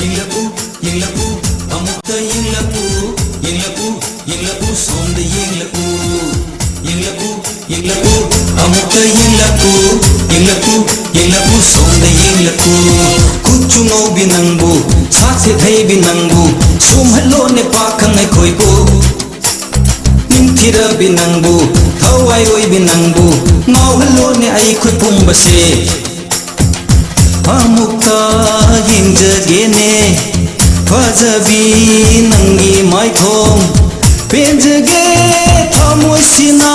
Yinglapu, yinglapu, amukta yinglapu, yinglapu, yinglapu, sonda yinglapu. Yinglapu, yinglapu, amukta yinglapu, yinglapu, yinglapu, sonda yinglapu. Kuchungo binangbu, sakse thai binangbu, sumhalo ne pakang ai khoibu. Nimthira binangbu, thawai oi binangbu, ngawhalo ne ai khoi pumbase. Amukta yingjagene fajabi nangi maithong penjage thamoisina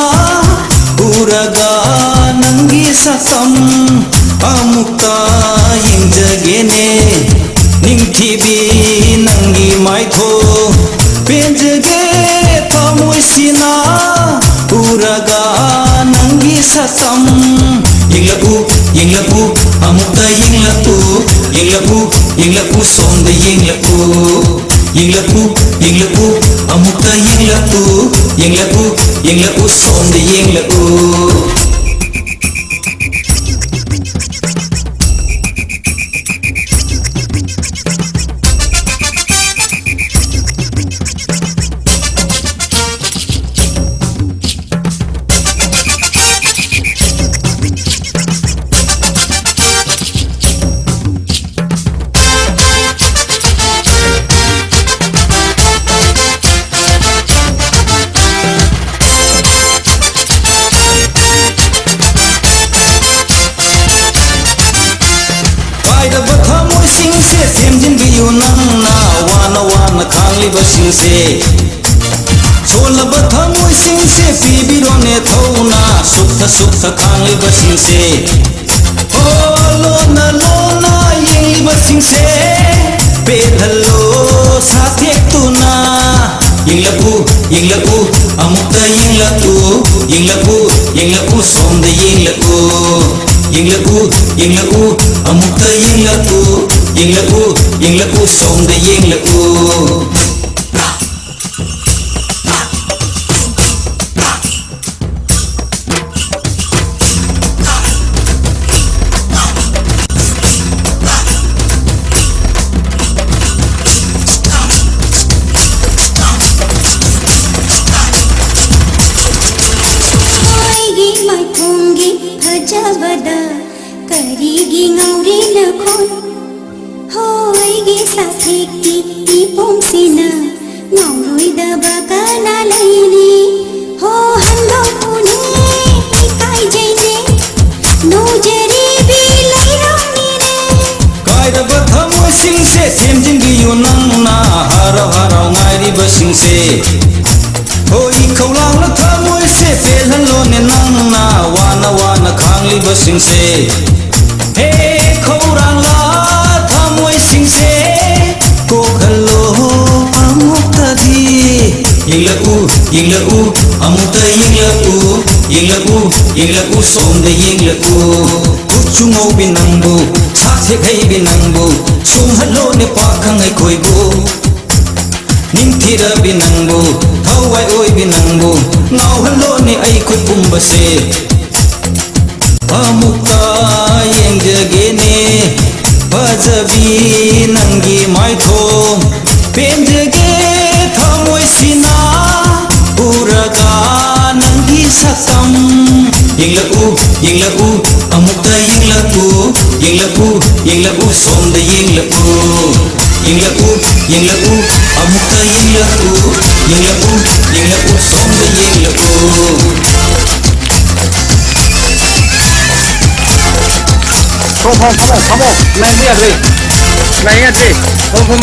uraga nangi sakam. Amukta yingjagene ningthibi nangi maithong penjage thamoisina uraga nangi sakam. Yinglapu, yinglapu, amukta yinglapu, yinglapu, yinglapu, sonda yinglapu. Yinglapu, yinglapu, amukta yinglapu, yinglapu, yinglapu, sonda yinglapu. Singse chola batha moi singse pibiro ne thona sukha sukha khangli ba singse lona yingli ba singse pedhalo sathek tuna. Yinglapu, yinglapu, amukta yinglapu, yinglapu, yinglapu, sonda yinglapu. Yinglapu, yinglapu, amukta yinglapu, yinglapu, yinglapu, sonda yinglapu. Karigi ngauri lakhon hoigi satheki ipomsina ngauroi dabaga na laini ho hallo pune kai jaine nojari bi lairani ne kaida bathamo singse semjin gi yunang na hara hara ngairi ba singse hoi khaulang la thamo se pelhalo ne nang na wana wana khangli ba singse. Hey khorang la thamoi singse kokhalo amukta di. Yinglapu, yinglapu, amukta yinglapu, yinglapu, yinglapu, sonda yinglapu. Kuchungo binangbu sakse khai binangbu sumhalo ne pakhang ai khoibu. Nimthira binangbu thawai oi binangbu ngawhalo ne ai khoi pumbase. Amukta yingjagene fajabi nangi maithong penjage thamoisina uraga nangi sakam. Yinglapu, yinglapu, amukta yinglapu, yinglapu, yinglapu, sonda yinglapu. Yinglapu, yinglapu, amukta yinglapu, yinglapu, yinglapu, sonda yinglapu. Không, này nghe gì? Này nghe gì? Không.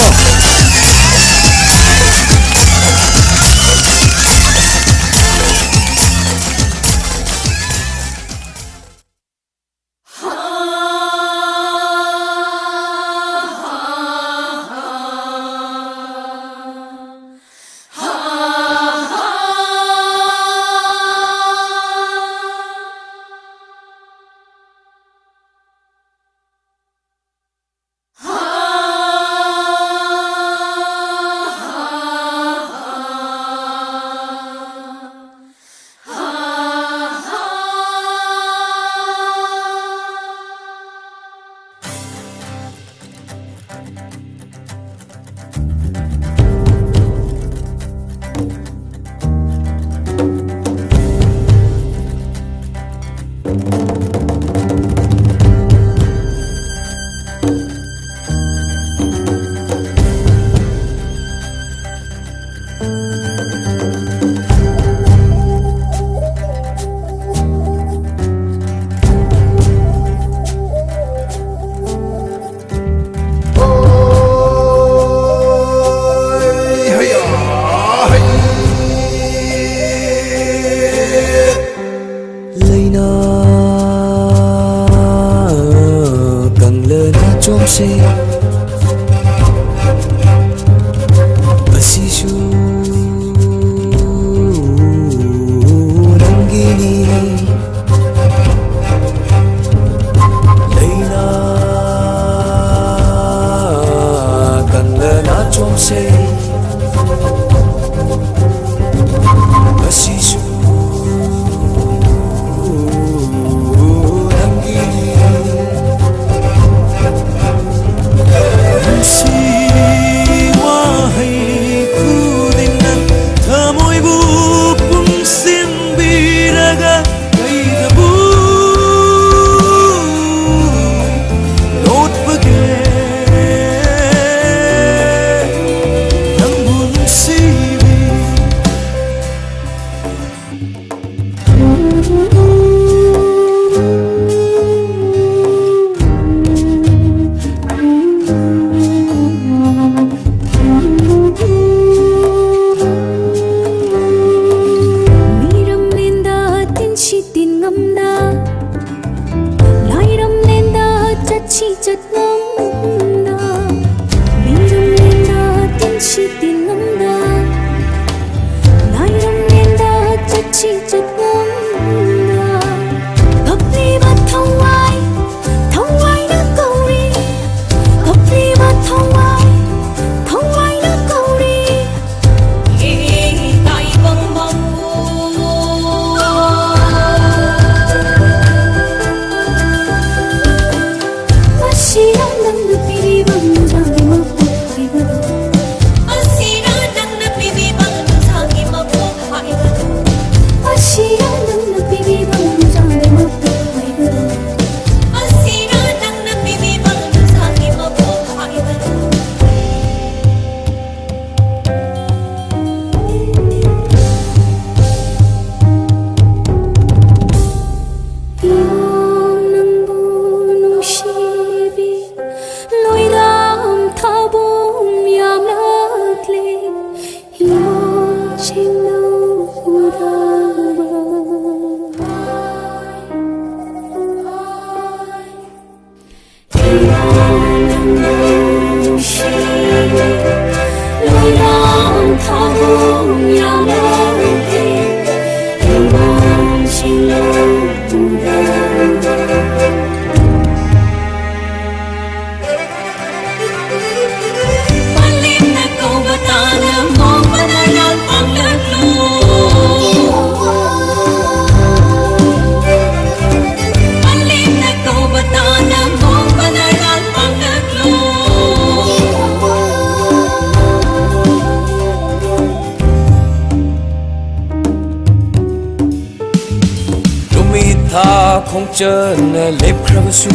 không chờ nè lép khắp su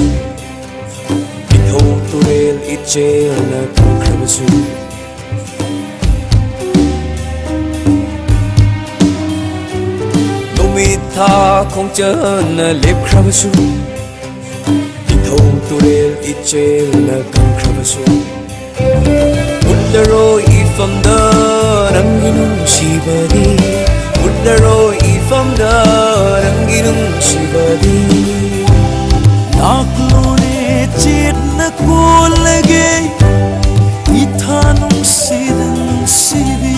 bình hồ tu rel ít chê nè không khắp su nô mi tha không chờ nè lép khắp su bình hồ tu rel ít chê nè không khắp su Ullaro ifam da ranginung shibadi Ullaro ifam da ranginung shibadi Naklone chet na kolage ithanung sidan sibi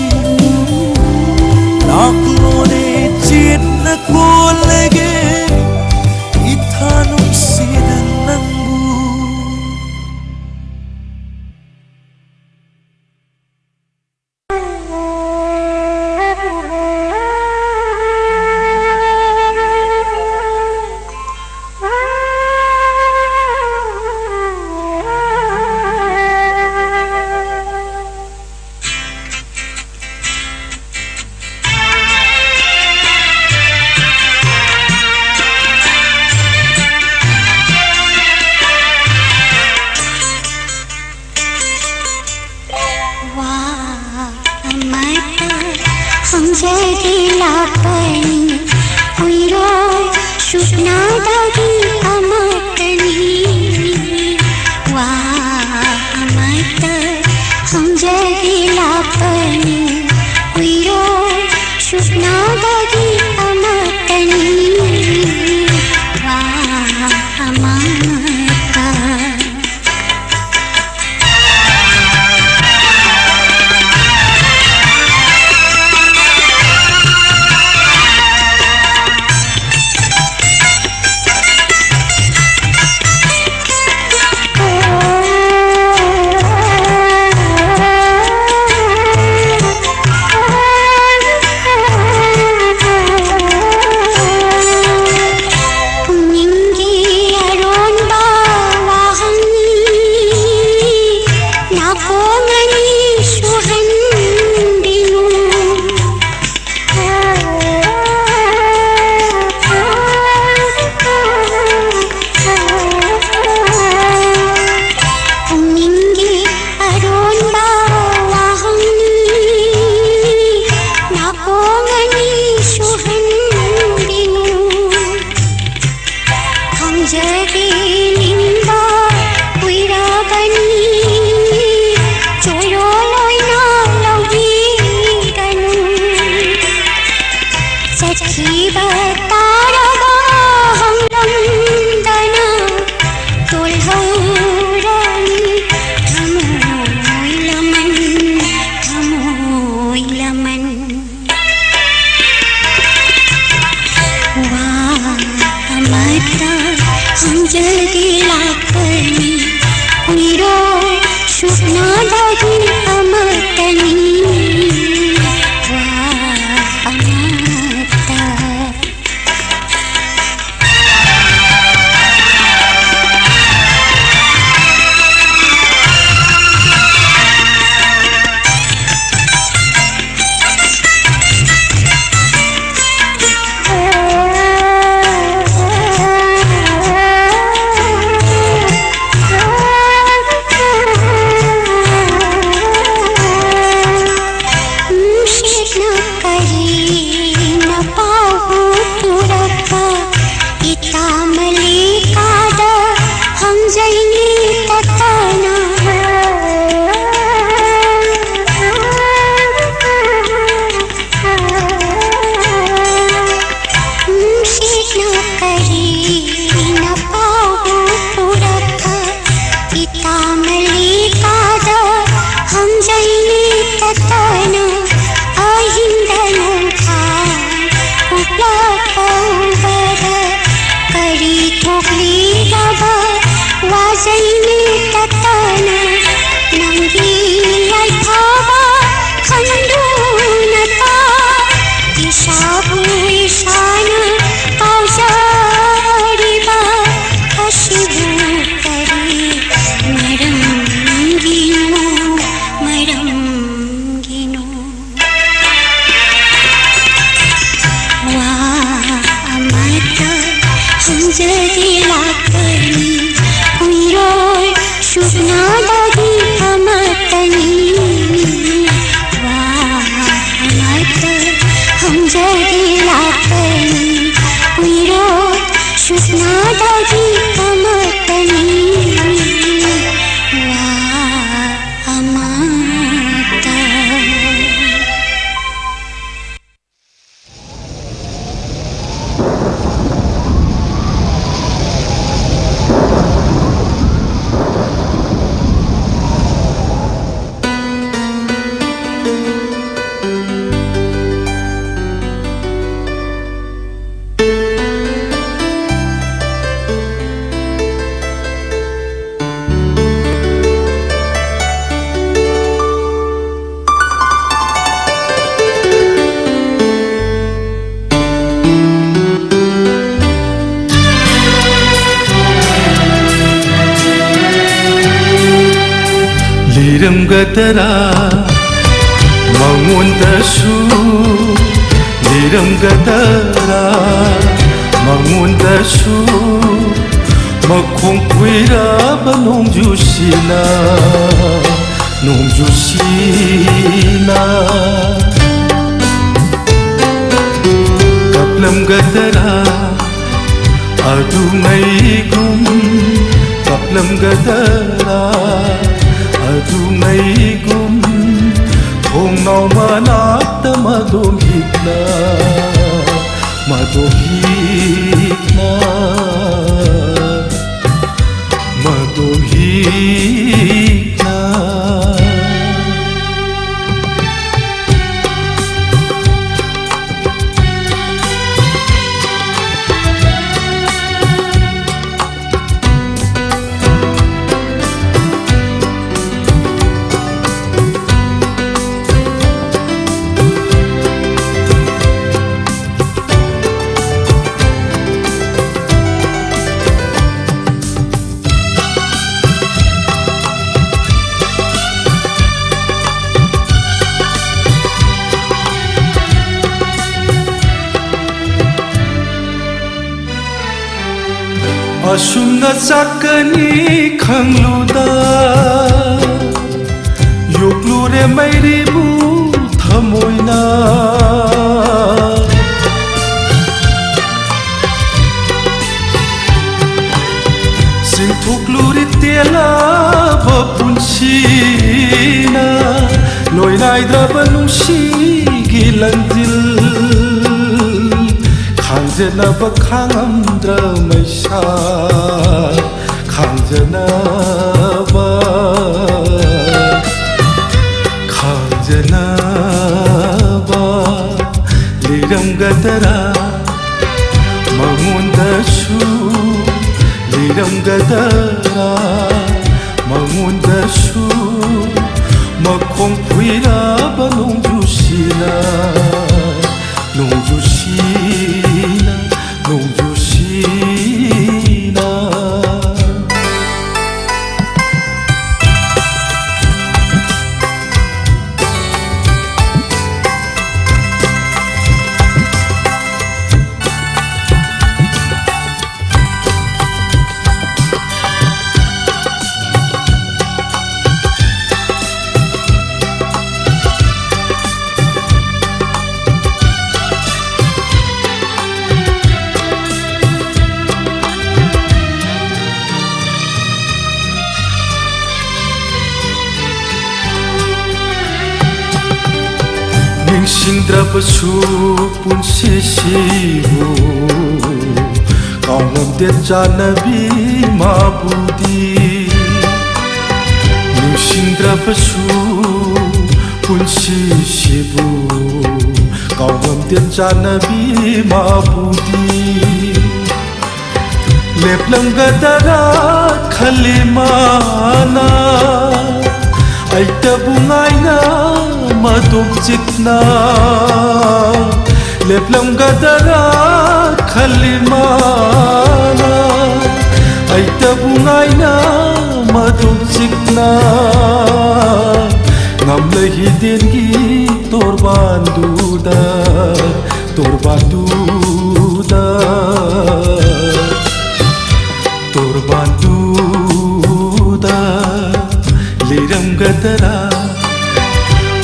Naklone chet na kolage ithanung sidan nangu शुभनादागी अमतनी अमता Liramgatara mangundasu Liramgatara mangundasu Makongkwira ba nongjusina Nongjusina Kaplamgatara Adungaigum Kaplamgatara Adungaigum Thongnaw manakta madohitna Madohitna Madohitna Asumna sakani khangluda Yoklure mairibu thamoina Singthukluri tela bapunsina Loinaidaba nungsigi lanjil Khangjanaba khangamdra maisa Khangjanaba Khangjanaba Liramgatara mangundasu Liramgatara mangundasu ꯅꯤꯡꯁꯤꯡꯗ꯭ꯔꯕꯁꯨ ꯄꯨꯟꯁꯤꯁꯤꯕꯨ ꯀꯥꯎꯉꯝꯗꯦ ꯆꯥꯟꯅꯕꯤ ꯃꯥꯕꯨꯗꯤ ꯅꯤꯡꯁꯤꯡꯗ꯭ꯔꯕꯁꯨ ꯄꯨꯟꯁꯤꯁꯤꯕꯨ ꯀꯥꯎꯉꯝꯗꯦ ꯆꯥꯟꯅꯕꯤ ꯃꯥꯕꯨꯗꯤ ꯂꯦꯞꯂꯝꯒꯗꯔꯥ ꯈꯜꯂꯤ ꯃꯥꯅ ꯑꯩꯇꯕꯨ ꯉꯥꯏꯅ ꯃꯗꯨꯝ ꯆꯤꯛꯅ ꯂꯦꯞꯂꯝꯒꯗꯔꯥ ꯈꯜꯂꯤ ꯃꯥꯅ ꯑꯩꯇꯕꯨ ꯉꯥꯏꯅ ꯃꯗꯨꯝ ꯆꯤꯛꯅ ꯉꯝꯂꯍꯤꯗꯦꯟꯒꯤ ꯇꯣꯔꯕꯥꯟꯗꯨꯗ ꯇꯣꯔꯕꯥꯟꯗꯨꯗ ꯇꯣꯔꯕꯥꯟꯗꯨꯗ ꯂꯩꯔꯝꯒꯗꯔꯥ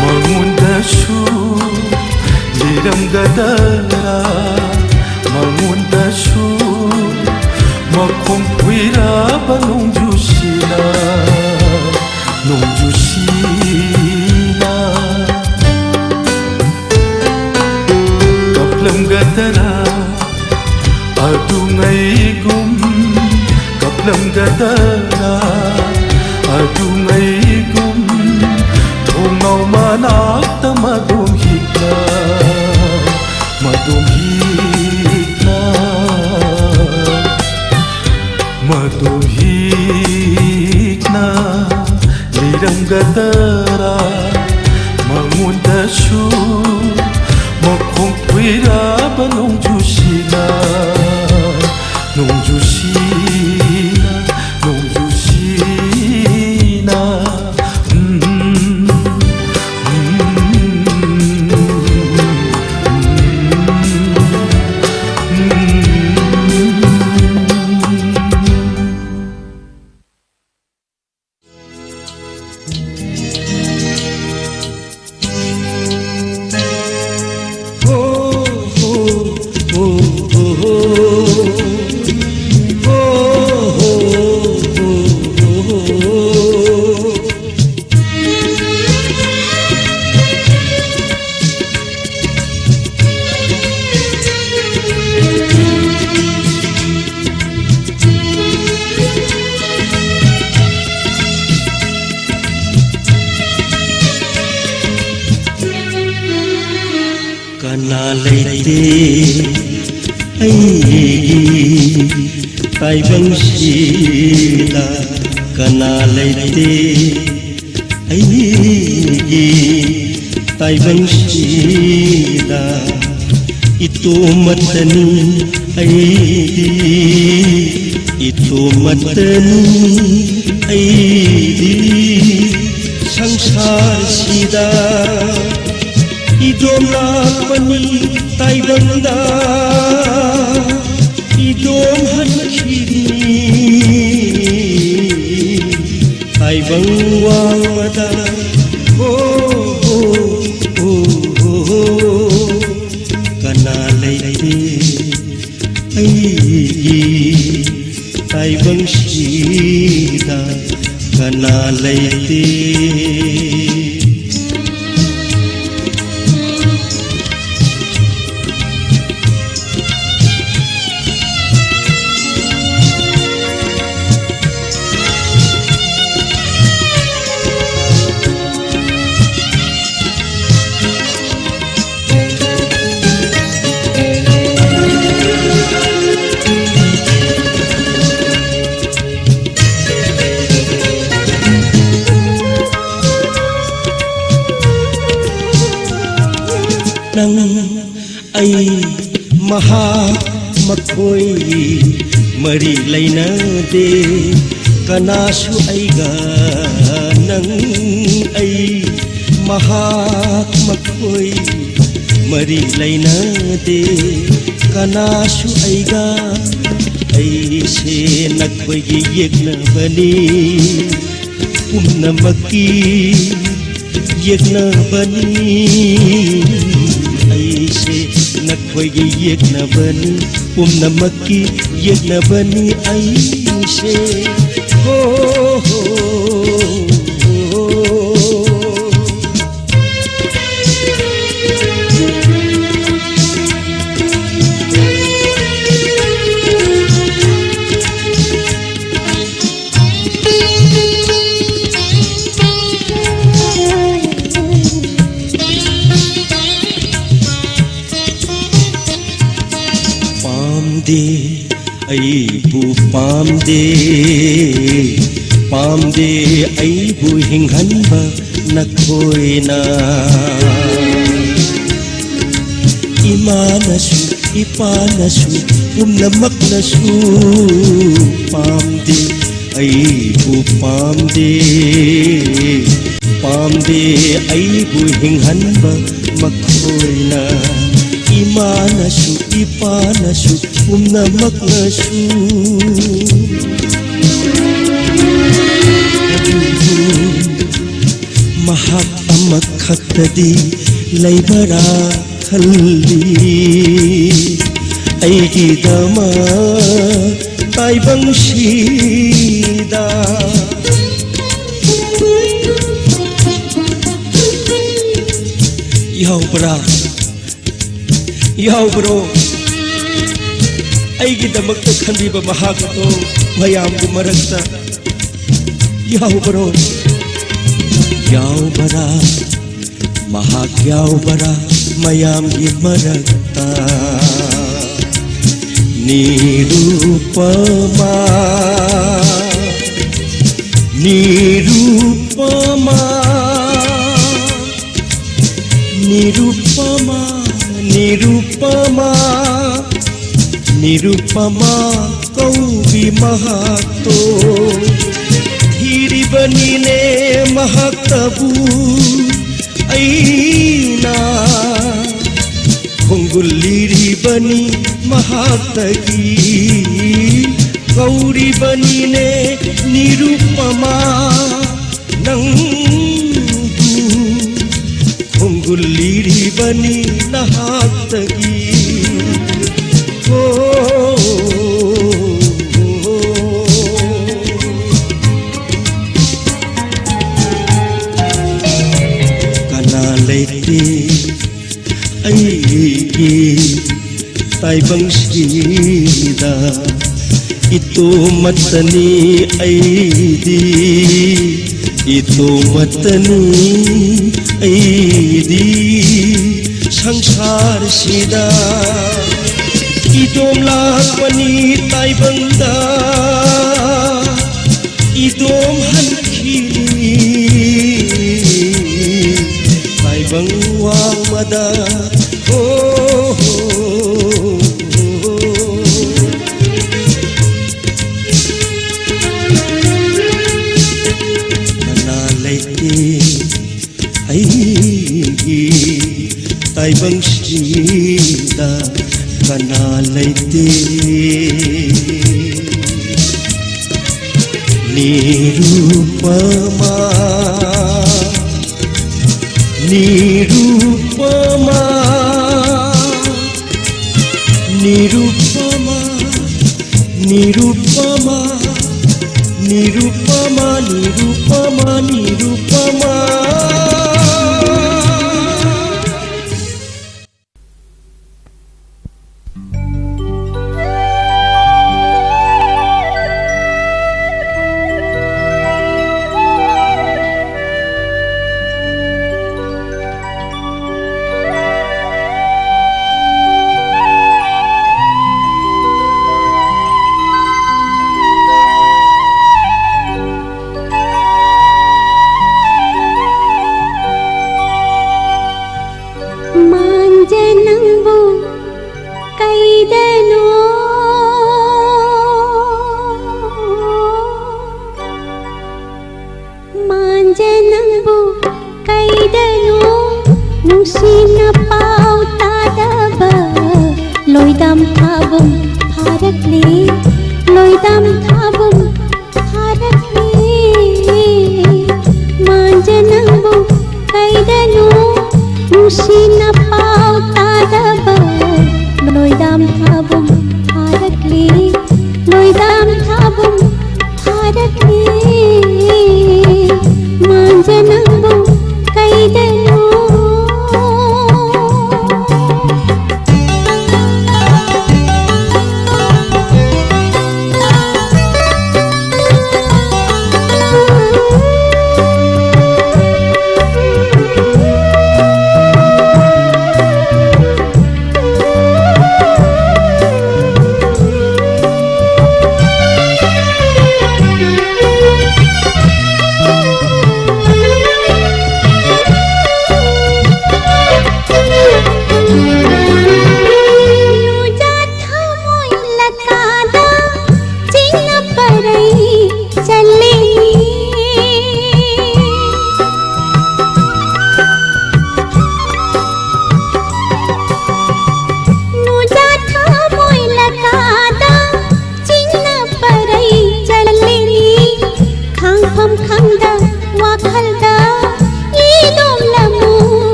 ꯃꯉꯣꯟꯗꯁꯨ ꯂꯩꯔꯝꯒꯗꯔꯥ ꯃꯉꯣꯟꯗꯁꯨ ꯃꯈꯣꯡ ꯈꯨꯏꯔꯕ ꯅꯣꯡꯖꯨꯁꯤꯅ ꯅꯣꯡꯖꯨꯁꯤꯅ ꯀꯞꯂꯝꯒꯗꯔꯥ ꯑꯗꯨꯉꯩꯒꯨꯝ ꯀꯞꯂꯝꯒꯗꯔꯥ ꯑꯗꯨꯉꯩꯒꯨꯝ ꯊꯣꯡꯅꯥꯎ ꯃꯅꯥꯛꯇ ꯃꯗꯨꯝ ꯍꯤꯞꯅ ꯃꯗꯨꯝ ꯍꯤꯞꯅ ꯃꯗꯨꯝ ꯍꯤꯞꯅ ꯂꯩꯔꯝꯒꯗꯔꯥ ꯃꯉꯣꯟꯗꯁꯨ ꯃꯈꯣꯡ ꯈꯨꯏꯔꯕ ꯅꯣꯡꯖꯨꯁꯤꯅ ꯅꯣꯡꯖꯨꯁꯤ나 농주시나 ताइबंशीला कना लेते अयगी ताइबंशीला इतो मतनी अयगी इतो मतनी अयगी संसार सीदा इदोम लापनी ताइबंदा इदोम हनखिरी ताइबंग वांगदा हो हो हो हो कना लेते अयगी ताइबंग सीदा कना लेते महा मखोई मरी लेना दे कनासु आइगा नंग आई महा मखोई मरी लेना दे कनासु आइगा ऐसे नखोई यज्ञ बनी पुनमकी यज्ञ बनी ऐसे नखोई यज्ञ बनी पुनमकी यज्ञ बनी ऐसे हो हो हो ꯑꯩꯕꯨ ꯄꯥꯝꯗꯦ ꯄꯥꯝꯗꯦ ꯑꯩꯕꯨ ꯍꯤꯡꯍꯟꯕ ꯅꯈꯣꯏꯅ 이마나수 이빠나수 뿜나막나수 빰디 아이부 빰디 빰디 아이부 행한바 막코이나 이마나수 이빠나수 뿜나막나수 mahak amakhaktadi laibara khalli aigi dama taibang shida yaw bro aigi damakta khandiba mahak to mayam gu marakta yaw bro yaubara mahak yaubara mayam gi marakta nirupama nirupama nirupama nirupama nirupama kaubi mahak to Hiribanine mahaktabu aina Khonguliribani mahaktagi Gauribanine nirupama nangdu Khonguliribani nahaktagi aigi taibang shida ito matani aidi ito matani aidi sangsar shida idom lakpani taibangda idom hankhini taibang wangmada taibang shida kanalaite nirupama nirupama nirupama nirupama nirupama nirupama nirupama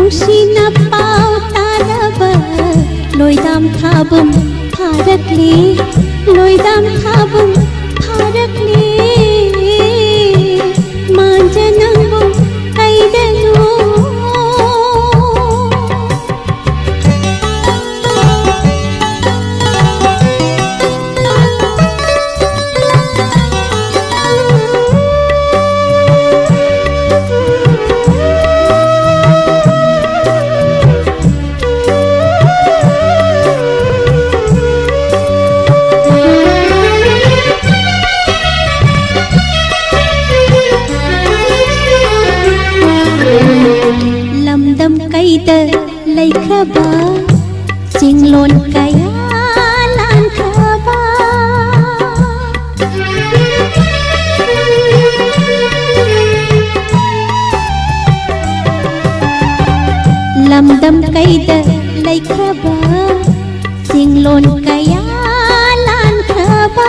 ꯅꯨꯡꯁꯤꯅ ꯄꯥꯎ ꯇꯥꯗꯕ ꯂꯣꯏꯗꯥꯝ ꯊꯥꯕꯨꯝ ꯐꯥꯔꯛꯂꯤ ꯂꯣꯏꯗꯥꯝ ꯊꯥꯕꯨꯝ ꯐꯥꯔꯛꯂꯤ ꯃꯥꯟꯖ ꯅꯪꯕꯨ ꯀꯩꯗꯅꯣ ꯂꯝꯗꯝ ꯀꯩꯗ ꯂꯩꯈ꯭ꯔꯕ ꯆꯤꯡꯂꯣꯟ ꯀꯌꯥ ꯂꯥꯟꯈ꯭ꯔꯕ ꯂꯝꯗꯝ ꯀꯩꯗ ꯂꯩꯈ꯭ꯔꯕ ꯆꯤꯡꯂꯣꯟ ꯀꯌꯥ ꯂꯥꯟꯈ꯭ꯔꯕ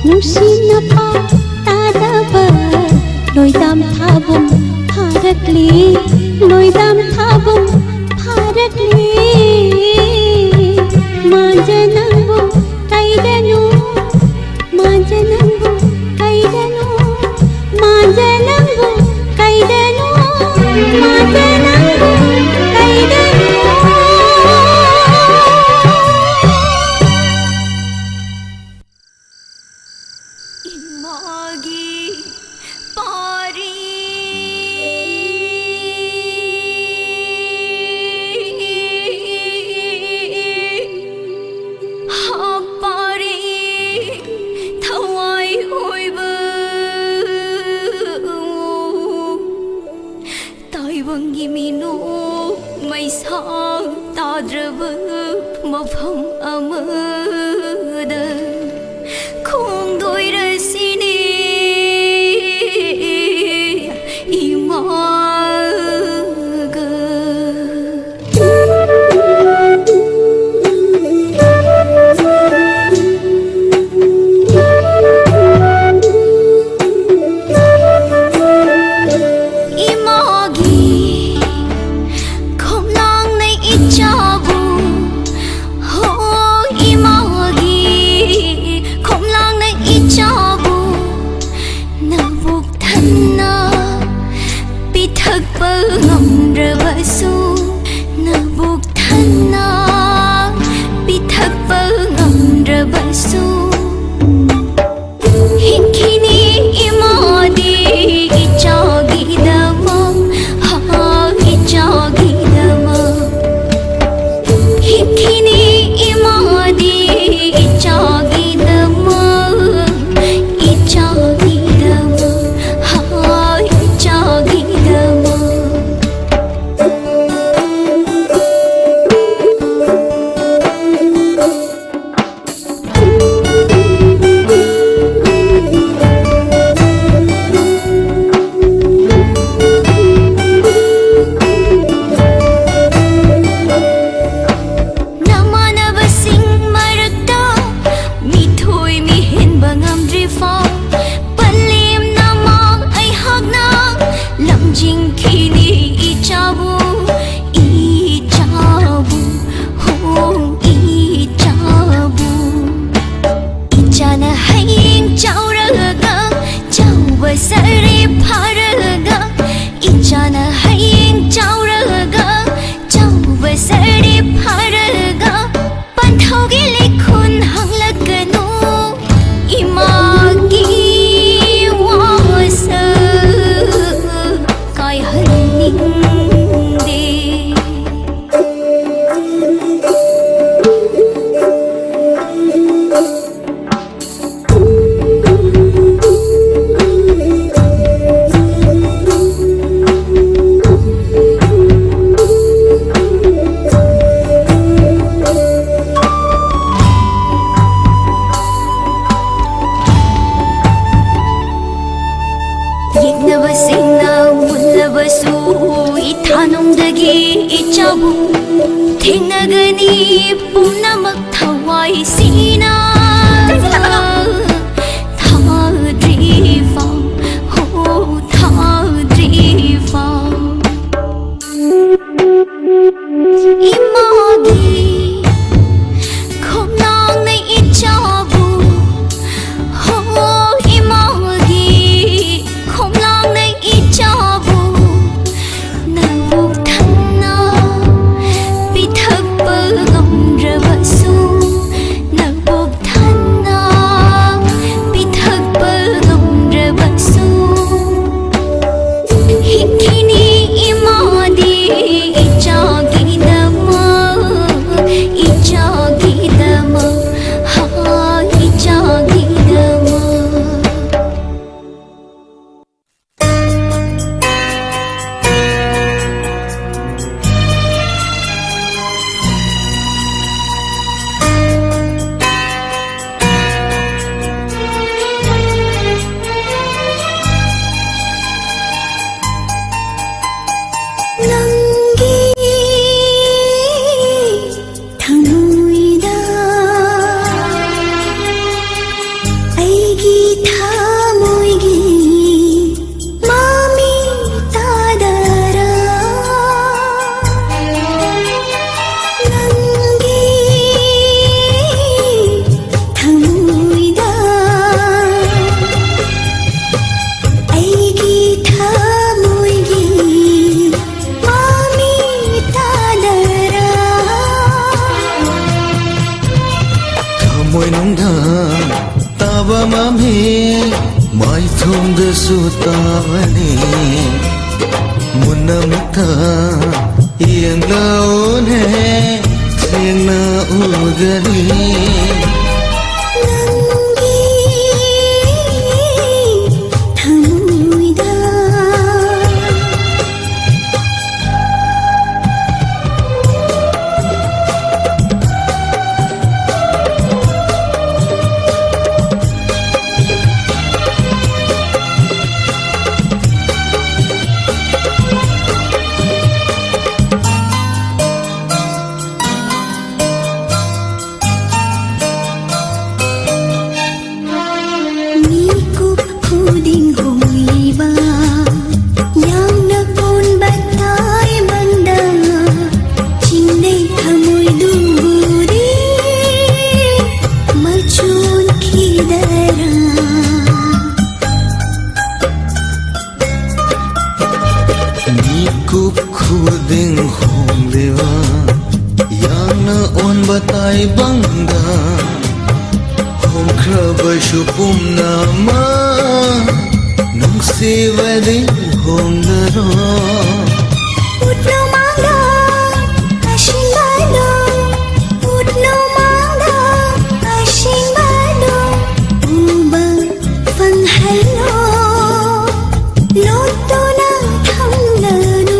ꯅꯨꯡꯁꯤꯅ ꯄꯥꯎ ꯇꯥꯗꯕ ꯂꯣꯏꯗꯥꯝ ꯊꯥꯕꯨꯝ ꯐꯥꯔꯛꯂꯤ ꯂꯣꯏꯗꯥꯝ ꯊꯥꯕꯨꯝ ꯐꯥꯔꯛꯂꯤ ꯃꯥꯟꯖ ꯅꯪꯕꯨ ꯀꯩꯗꯅꯣ ꯃꯥꯟꯖ ꯅꯪꯕꯨ ꯀꯩꯗꯅꯣ ꯃꯥꯟꯖ ꯅꯪꯕു ꯀꯩꯗꯅꯣ ꯃꯥꯟꯖ ꯅꯪꯕു ꯀꯩꯗನೋ मफम अमद खोंदोइरसिने इमाग इमागी खोमलांग नै इचाबु ngamdrabasu nabuk thana pithakpa ngamdrabasu hinkini imadi ichagidama ha ichagidama hinkini imadi ichagidama ichagidama ha ichagidama 단홍득이 있자고 탱나그니 뿜나막 타와이시나 타드리파 호 타드리파 이마기 겁낭내 있자고 호 이마기 겁낭내 있자고 Sutavani Munamta Yang laune Sena ugani Batai bangda Hom kraba shupum nama Nung sivadi hom daro Utno mangda ashin bado Utno mangda ashin bado Uba fan hello Loto na tham lanu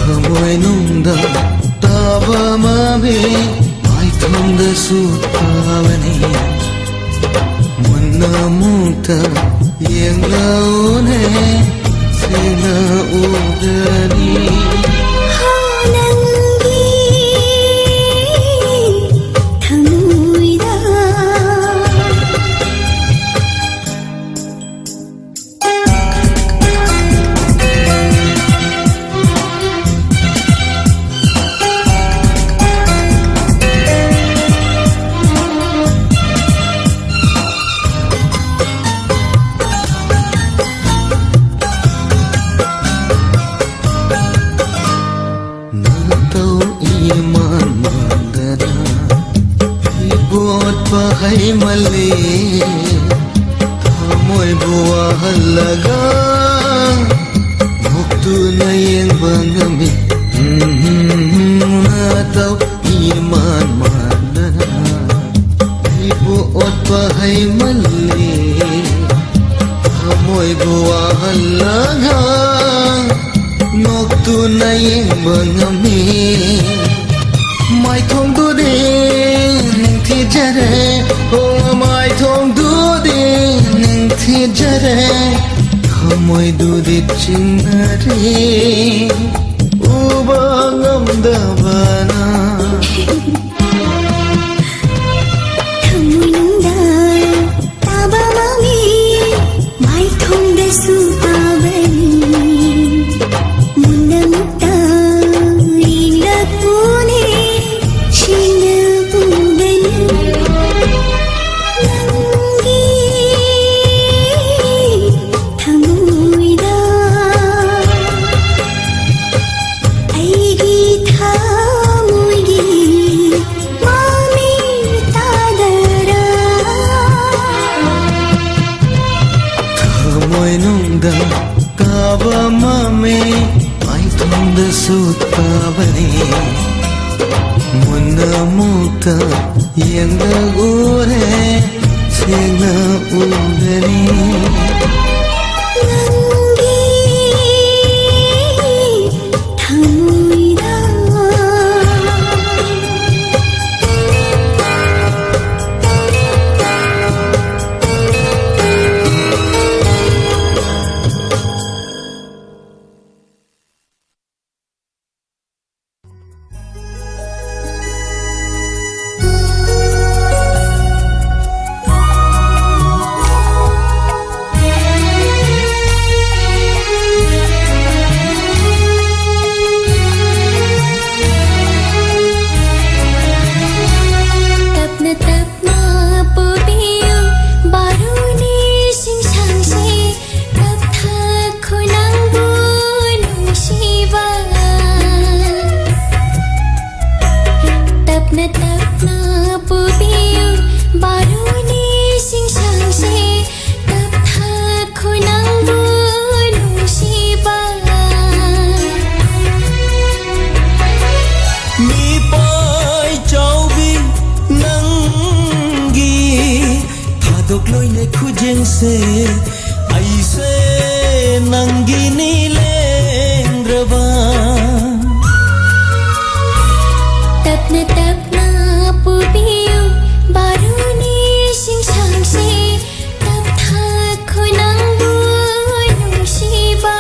Thamoy nungda taba mabe Mai thongda sutavani Munna mukta yang laune Sena ugani Bahai mali Thamoy buah halaga Muktu na yang bangami Natau iman mana Ibu ot bahai mali Thamoy buah halaga Muktu na yang bangami Mai thong tu ding thi jare Oh mai thong tu ding thi jare ꯊꯃꯣꯏꯗꯨꯗꯤ ꯆꯤꯡꯅꯔꯦ ꯎꯕ ꯉꯝꯗꯕꯅ ꯊꯃꯣꯏꯅꯨꯡꯗ ꯇꯥꯕ ꯃꯃꯤ ꯃꯥꯏꯊꯣꯡꯗꯁꯨ ꯇꯥꯕꯅꯤ ꯃꯨꯟꯅ ꯃꯨꯛꯇ ꯏꯜꯂꯛꯄꯅꯦ ꯁꯤꯅ ꯎꯒꯅꯤ ꯅꯪꯒꯤ ꯊꯃꯣꯏꯗ ꯑꯩꯒꯤ ꯊꯃꯣꯏꯒꯤ ꯃꯃꯤ ꯇꯥꯗꯔꯥ ꯊꯃꯣꯏꯅꯨꯡꯗ ꯀꯥꯕ ꯃꯃꯤ ꯃꯥꯏꯊꯣꯡꯗꯁꯨ ꯇꯥꯕꯅꯤ ꯃꯨꯟꯅ ꯑꯃꯨꯛꯇ ꯌꯦꯡꯂꯒꯨꯔꯦ ꯁꯦꯡꯅ ꯎꯒꯅꯤ ꯅꯪꯒꯤ ꯊꯃꯣꯏꯗ Tapna pubiyo baruni singshangse taptha khunangbu nungsiba Tapna pubiyo baruni singshangse taptha khunangbu nungsiba mi pai chaubi nangi thadok loine khujeng se aise nangi ni lengraba Tapna pubiyo baruni singshangse taptha khunangbu nungsiba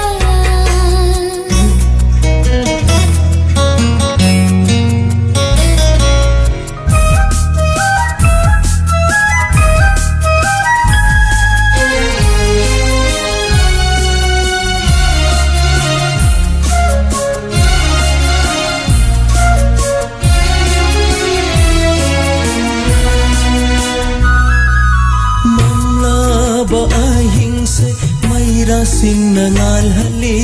ba ahing se maira sing nangal hali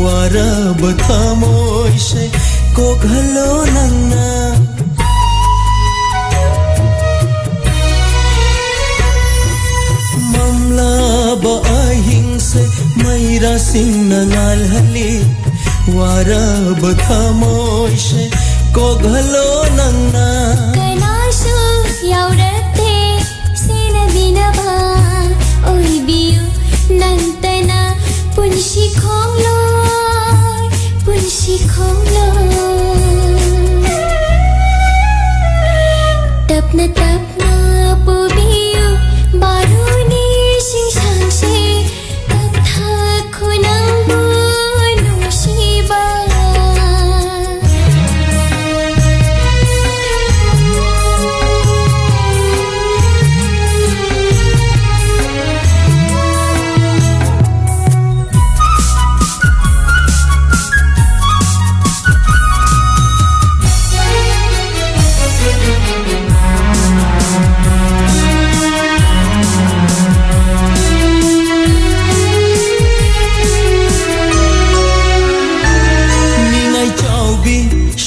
wara bathamoy se koghalo nangna mamla ba ahing se maira sing nangal hali wara bathamoy se koghalo nangna Kanasu yaurate sinabinaba oibiyo nantana punshi khongloy Tapna pubiyo baruni singshangse taptha khunangbu nungsiba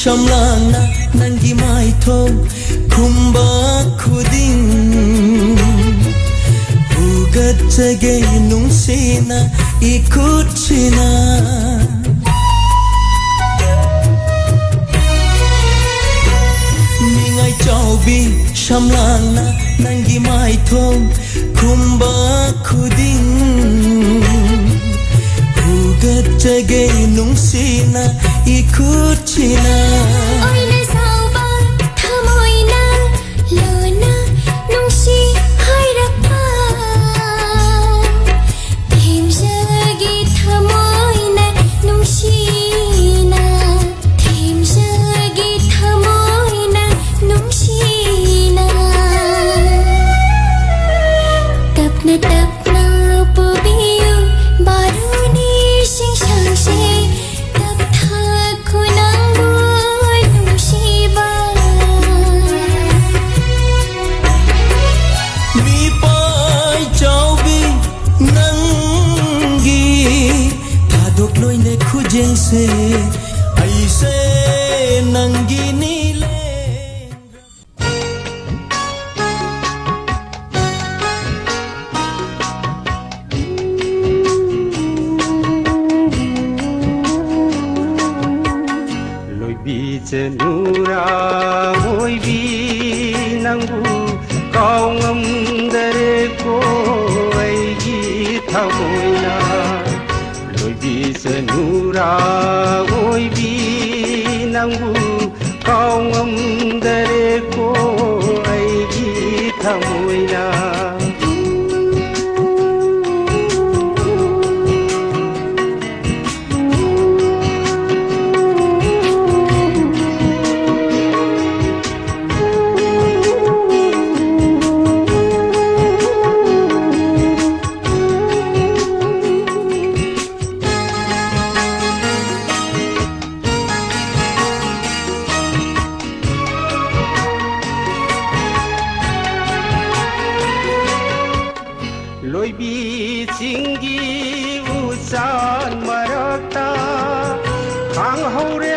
shamlangna nangi maithong khumba khuding ugatge nungsina ikuchina ningai chaubi shamlangna nangi maithong khumba khuding ugatge nungsina ikuchina Oile sauba thamoina lona nungsi hairapa Themja ꯅꯪꯕꯨ ꯀꯥꯎ ꯉꯝꯗꯔꯦꯀꯣ ꯑꯩꯒꯤ ꯊꯃꯣꯏꯅ ꯂꯣꯏꯕꯤꯁꯅꯨꯔꯥ ꯑꯣꯏꯕꯤ ꯅꯪꯕꯨ ꯀꯥꯎ ꯉꯝꯗꯔꯦꯀꯣ ꯑꯩꯒꯤ ꯊꯃꯣꯏꯅ ꯂꯣꯏꯕꯤꯁꯤꯡꯒꯤ ꯎꯆꯥꯟ ꯃꯔꯛꯇ ꯈꯥꯡꯍꯧꯔꯦ